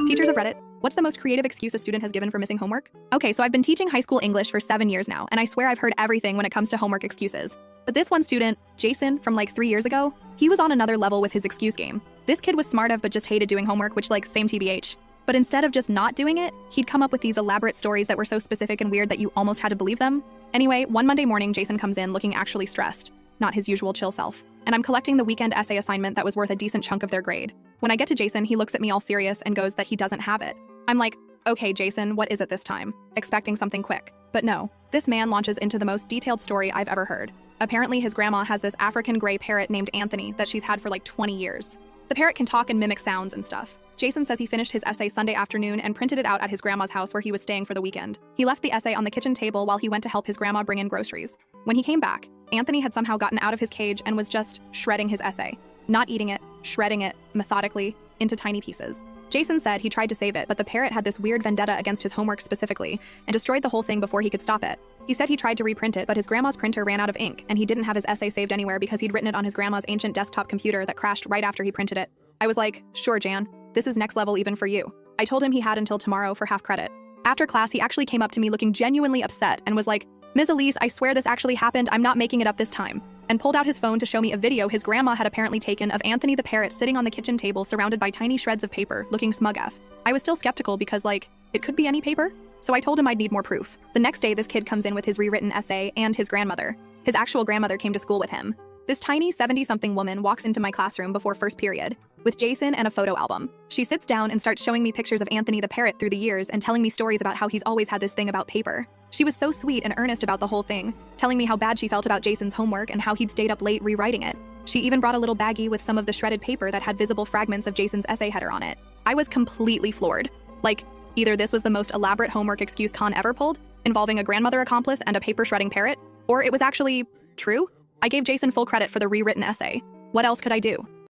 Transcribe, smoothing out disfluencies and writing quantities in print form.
Teachers of Reddit, what's the most creative excuse a student has given for missing homework? Okay, so I've been teaching high school English for 7 years now, and I swear I've heard everything when it comes to homework excuses. But this one student, Jason, from like 3 years ago, he was on another level with his excuse game. This kid was smart of but just hated doing homework, which like same TBH. But instead of just not doing it, he'd come up with these elaborate stories that were so specific and weird that you almost had to believe them. Anyway, one Monday morning, Jason comes in looking actually stressed, not his usual chill self. And I'm collecting the weekend essay assignment that was worth a decent chunk of their grade. When I get to Jason, he looks at me all serious and goes that he doesn't have it. I'm like, okay, Jason, what is it this time? Expecting something quick. But no, this man launches into the most detailed story I've ever heard. Apparently, his grandma has this African gray parrot named Anthony that she's had for like 20 years. The parrot can talk and mimic sounds and stuff. Jason says he finished his essay Sunday afternoon and printed it out at his grandma's house where he was staying for the weekend. He left the essay on the kitchen table while he went to help his grandma bring in groceries. When he came back, Anthony had somehow gotten out of his cage and was just shredding his essay. Not eating it, shredding it, methodically, into tiny pieces. Jason said he tried to save it, but the parrot had this weird vendetta against his homework specifically and destroyed the whole thing before he could stop it. He said he tried to reprint it, but his grandma's printer ran out of ink, and he didn't have his essay saved anywhere because he'd written it on his grandma's ancient desktop computer that crashed right after he printed it. I was like, sure, Jan, this is next level even for you. I told him he had until tomorrow for half credit. After class, he actually came up to me looking genuinely upset and was like, Ms. Elise, I swear this actually happened, I'm not making it up this time. And pulled out his phone to show me a video his grandma had apparently taken of Anthony the parrot sitting on the kitchen table surrounded by tiny shreds of paper, looking smug af. I was still skeptical because, like, it could be any paper? So I told him I'd need more proof. The next day, this kid comes in with his rewritten essay and his grandmother. His actual grandmother came to school with him. This tiny 70-something woman walks into my classroom before first period, with Jason and a photo album. She sits down and starts showing me pictures of Anthony the parrot through the years and telling me stories about how he's always had this thing about paper. She was so sweet and earnest about the whole thing, telling me how bad she felt about Jason's homework and how he'd stayed up late rewriting it. She even brought a little baggie with some of the shredded paper that had visible fragments of Jason's essay header on it. I was completely floored. Like, either this was the most elaborate homework excuse Con ever pulled, involving a grandmother accomplice and a paper shredding parrot, or it was actually true. I gave Jason full credit for the rewritten essay. What else could I do?